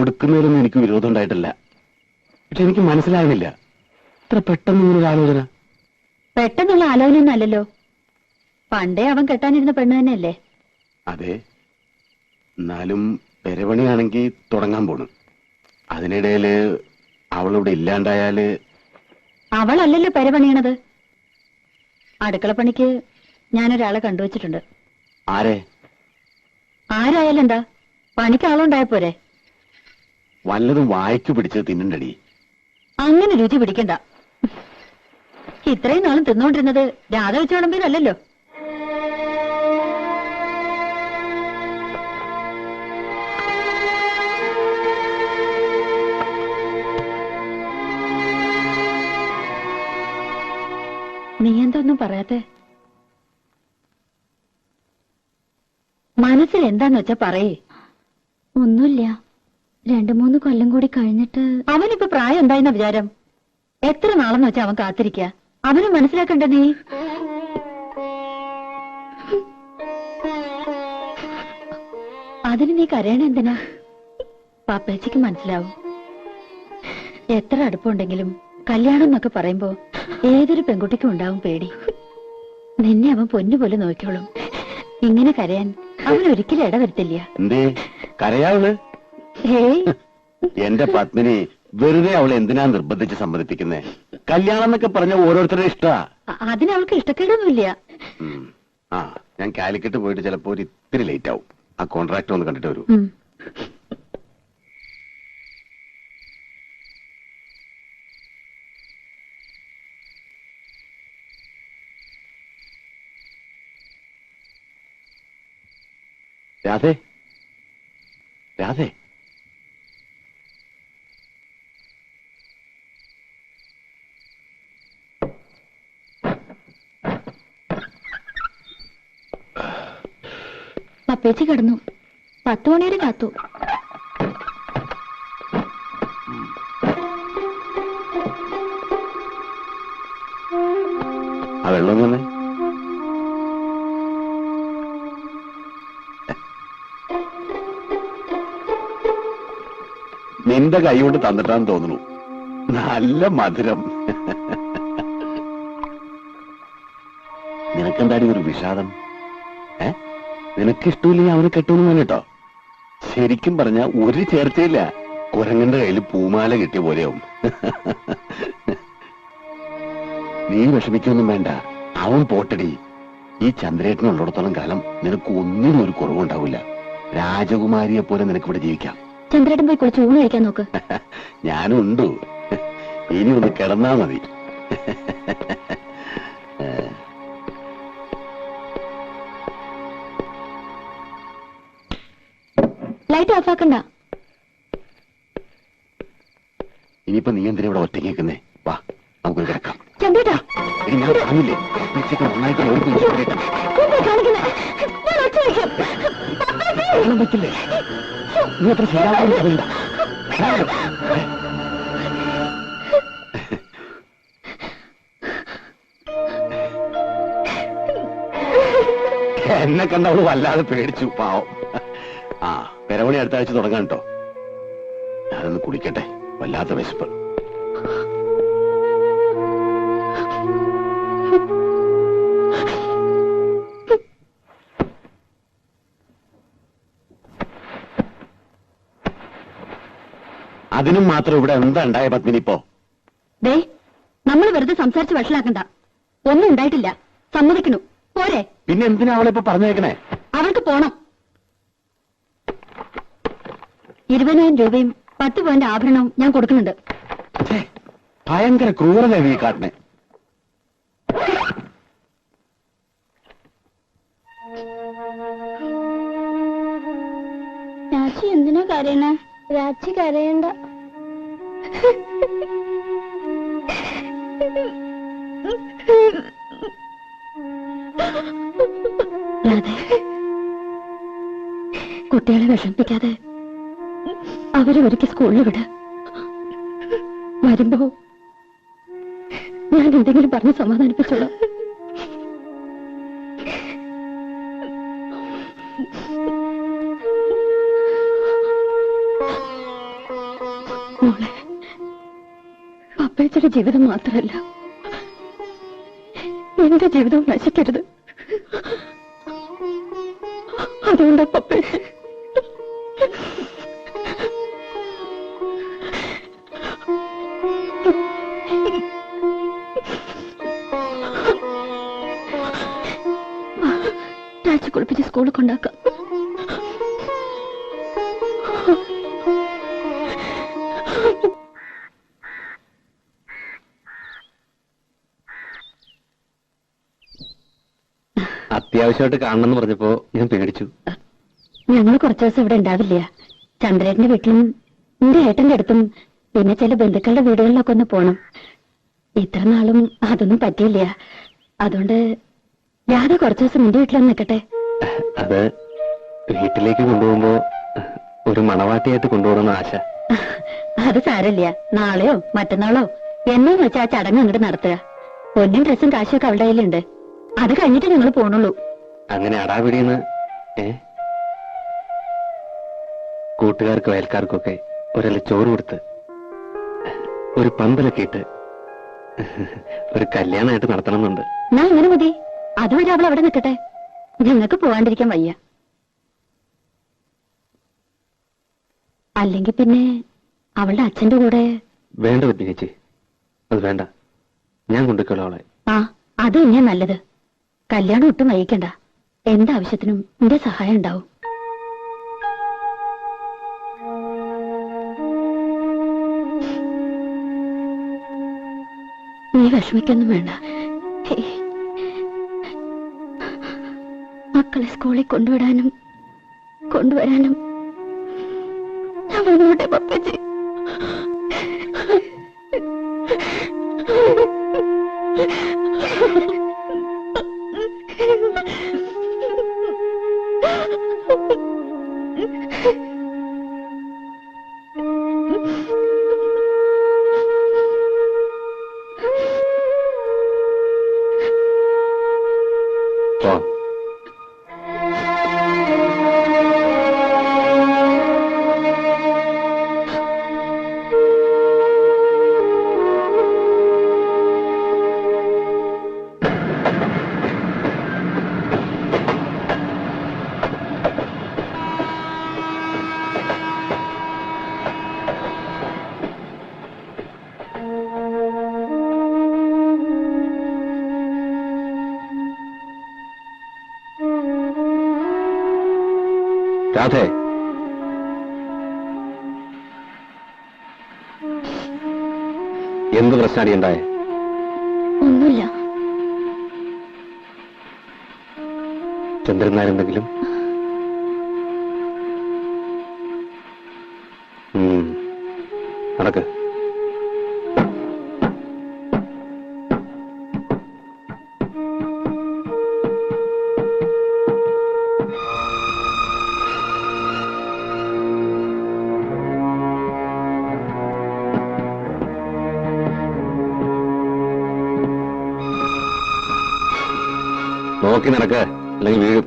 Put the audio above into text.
കൊടുക്കുന്നതിലൊന്നും എനിക്ക് വിരോധം ഉണ്ടായിട്ടില്ല. പക്ഷെ എനിക്ക് മനസ്സിലാകുന്നില്ല, ഇത്ര പെട്ടെന്ന് ഇങ്ങനൊരു ആലോചന. പെട്ടെന്നുള്ള ആലോചനയൊന്നും അല്ലല്ലോ. പണ്ടേ അവൻ കെട്ടാനിരുന്ന പെണ്ണ് തന്നെയല്ലേ? അതെ, എന്നാലും പെരപണിയാണെങ്കിൽ തുടങ്ങാൻ പോണു. അതിനിടയില് അവളിവിടെ ഇല്ലാണ്ടായാല്. അവളല്ലല്ലോ പെരപണിയണത്. അടുക്കളപ്പണിക്ക് ഞാനൊരാളെ കണ്ടുവച്ചിട്ടുണ്ട്. ആരെ? ആരായാലും എന്താ, പണിക്ക് ആളുണ്ടായ പോരെ? വല്ലതും വായിച്ചു പിടിച്ച് തിന്നണ്ടടി. അങ്ങനെ രുചി പിടിക്കണ്ട. ഇത്രയും നാളും തിന്നോണ്ടിരുന്നത് രാധ വെച്ച് വിളമ്പിയതല്ലോ. നീ എന്തൊന്നും പറയാത്തെ? മനസ്സിൽ എന്താന്ന് വെച്ചാ പറയേ. ഒന്നുമില്ല, 2-3 കൊല്ലം കൂടി കഴിഞ്ഞിട്ട്. അവനിപ്പോ പ്രായം എന്തായെന്ന വിചാരം? എത്ര നാളെന്ന് വെച്ചാ അവൻ കാത്തിരിക്ക? അവന് മനസ്സിലാക്കണ്ട നീ? അതിന് നീ കരയണ എന്തിനാ? പാപ്പേച്ചിക്ക് മനസ്സിലാവും. എത്ര അടുപ്പുണ്ടെങ്കിലും കല്യാണം എന്നൊക്കെ പറയുമ്പോ ഏതൊരു പെൺകുട്ടിക്കും ഉണ്ടാവും പേടി. നിന്നെ അവൻ പൊന്നുപോലെ നോക്കിയോളും. ഇങ്ങനെ കരയാൻ അവൻ ഒരിക്കലും ഇടവരുത്തില്ല. എന്തേ കരയാവള്? എന്റെ പത്മിനി, വെറുതെ അവളെ എന്തിനാ നിർബന്ധിച്ച് സമ്മതിപ്പിക്കുന്നേ? കല്യാണം എന്നൊക്കെ പറഞ്ഞ ഓരോരുത്തരുടെ ഇഷ്ടാ. അതിനവൾക്ക് ഇഷ്ടക്കേടൊന്നുമില്ല. ആ, ഞാൻ കാലിക്കറ്റ് പോയിട്ട് ചിലപ്പോ ഒരു ഇത്തിരി ലേറ്റ് ആവും. ആ കോൺട്രാക്ട് ഒന്ന് കണ്ടിട്ട് വരൂ. രാധേ, രാധേ, പപ്പേച്ചി കിടന്നു. 10 മണി വരെ കാത്തു. ആ വെള്ളം തന്നെ. നിന്റെ കൈ കൊണ്ട് തന്നിട്ടാന്ന് തോന്നുന്നു. നല്ല മധുരം. നിനക്കെന്താടി ഒരു വിഷാദം? നിനക്കിഷ്ടമില്ലെങ്കിൽ അവനെ കെട്ടുമെന്ന് തന്നെ കേട്ടോ. ശരിക്കും പറഞ്ഞ ഒരു ചേർച്ചയില്ല. കുരങ്ങന്റെ കയ്യിൽ പൂമാല കിട്ടിയ പോലെയാവും. നീ വിഷമിക്കൊന്നും വേണ്ട, അവൻ പോട്ടടി. ഈ ചന്ദ്രേട്ടനുള്ളിടത്തോളം കാലം നിനക്ക് ഒന്നിനും ഒരു കുറവുണ്ടാവില്ല. രാജകുമാരിയെ പോലെ നിനക്കിവിടെ ജീവിക്കാം. ചന്ദ്രേട്ടൻ പോയി കുളിച്ച് ഊണ് കഴിക്കാൻ നോക്ക്. ഞാനും ഉണ്ടു. ഇനി ഒന്ന് കിടന്നാ മതി. ലൈറ്റ് ഓഫാക്കണ്ട. ഇനിയിപ്പോ നീ എന്തിനാ ഇവിടെ ഒറ്റയ്ക്ക് നിൽക്കുന്നേ? വാ, നമുക്ക് കിടക്കാം. ചന്ദ്രേട്ടാ, ഞാൻ പറഞ്ഞില്ലേ, നന്നായിട്ട് പറ്റില്ലേ? നീ അത്ര ശരിയാവുന്ന അറിയില്ല. എന്നെ കണ്ടവള് വല്ലാതെ പേടിച്ചു, പാവം. ആ, പെരവണി അടുത്ത ആഴ്ച തുടങ്ങാൻ കേട്ടോ. ഞാനൊന്ന് കുളിക്കട്ടെ, വല്ലാത്ത വിശപ്പ്. അതിനും മാത്രം ഇവിടെ എന്താ ഉണ്ടായ പത്മിനി ഇപ്പോ? ദേ, നമ്മൾ വെറുതെ സംസാരിച്ച് വഷളാക്കണ്ട. ഒന്നും ഉണ്ടായിട്ടില്ല, സമ്മതിക്കണു. പോരെ? പിന്നെ എന്തിനാ അവളിപ്പോ പറഞ്ഞേക്കണേ? അവൾക്ക് പോണം. 20,000 രൂപയും 10 പവന്റെ ആഭരണവും ഞാൻ കൊടുക്കുന്നുണ്ട്. ഭയങ്കര ക്രൂരത ഈ കാട്ടിനെ. രാച്ചി എന്തിനാ കരയണേ? രാച്ചി കരയണ്ട. കുട്ടികളെ വിഷമിപ്പിക്കാതെ അവരെ ഒരിക്കൽ സ്കൂളിൽ വിട്. വരുമ്പോ ഞാൻ എന്തെങ്കിലും പറഞ്ഞ് സമാധാനിപ്പിച്ചോളാം. മോളെ, അപ്പേച്ചയുടെ ജീവിതം മാത്രമല്ല, എന്റെ ജീവിതവും നശിക്കരുത്. അതുകൊണ്ടാ പപ്പേച്ച രാജി കുളിപ്പിച്ച് സ്കൂളിൽ കൊണ്ടാക്കാം. അത്യാവശ്യമായിട്ട് കാണണമെന്ന് പറഞ്ഞപ്പോ ഞാൻ പേടിച്ചു. ഞങ്ങൾ കുറച്ചു ദിവസം ഇവിടെ ഉണ്ടാവില്ല. ചന്ദ്രേട്ടന്റെ വീട്ടിലും എന്റെ ഏട്ടന്റെ അടുത്തും പിന്നെ ചില ബന്ധുക്കളുടെ വീടുകളിലൊക്കെ ഒന്ന് പോണം. ഇത്ര നാളും അതൊന്നും പറ്റിയില്ല. അതുകൊണ്ട് രാധ കുറച്ചു ദിവസം എന്റെ വീട്ടിലൊന്ന് നിൽക്കട്ടെ. അത് വീട്ടിലേക്ക് കൊണ്ടുപോകുമ്പോ ഒരു മണവാട്ടിയായിട്ട് കൊണ്ടുപോകണമെന്ന് ആശ. അത് സാരമില്ല. നാളെയോ മറ്റന്നാളോ എന്നെയും വെച്ച് ആ ചടങ്ങ് അങ്ങോട്ട് നടത്തുക. പൊന്നും ഡ്രസ്സും കാശുമൊക്കെ അവളുടെ കയ്യിലുണ്ട്. അത് കഴിഞ്ഞിട്ട് ഞങ്ങൾ പോണുള്ളൂ. അങ്ങനെ അടാപിടിയെന്ന് കൂട്ടുകാർക്കും അയൽക്കാർക്കൊക്കെ ഒരല്ല ചോറ് കൊടുത്ത് ഒരു പന്തലൊക്കെ ഇട്ട് ഒരു കല്യാണമായിട്ട് നടത്തണമെന്നുണ്ട്. ഞാൻ ഇങ്ങനെ മതി. അതുവരെ അവൾ അവിടെ നിൽക്കട്ടെ. ഞങ്ങൾക്ക് പോവാണ്ടിരിക്കാൻ വയ്യ. അല്ലെങ്കിൽ പിന്നെ അവളുടെ അച്ഛന്റെ കൂടെ. വേണ്ട പത്നി ചേച്ചി, അത് വേണ്ട. ഞാൻ കൊണ്ടുപോയിക്കോളാം അവളെ. ആ, അത് തന്നെയാ നല്ലത്. കല്യാണം ഒട്ടും വൈകിക്കണ്ട. എന്താവശ്യത്തിനും എന്റെ സഹായം ഉണ്ടാവും. നീ വിഷമിക്കൊന്നും വേണ്ട. മക്കളെ സ്കൂളിൽ കൊണ്ടുവിടാനും കൊണ്ടുവരാനും ഞാൻ വന്നോട്ടെ പപ്പച്ചി. രാധേ, എന്ത് പ്രശ്നമാണ് ഉണ്ടായേ? ഒന്നുമില്ല. ചന്ദ്രനാരെന്തെങ്കിലും? നടക്ക്. നോക്കി നടക്ക്, അല്ലെങ്കിൽ വീഴും.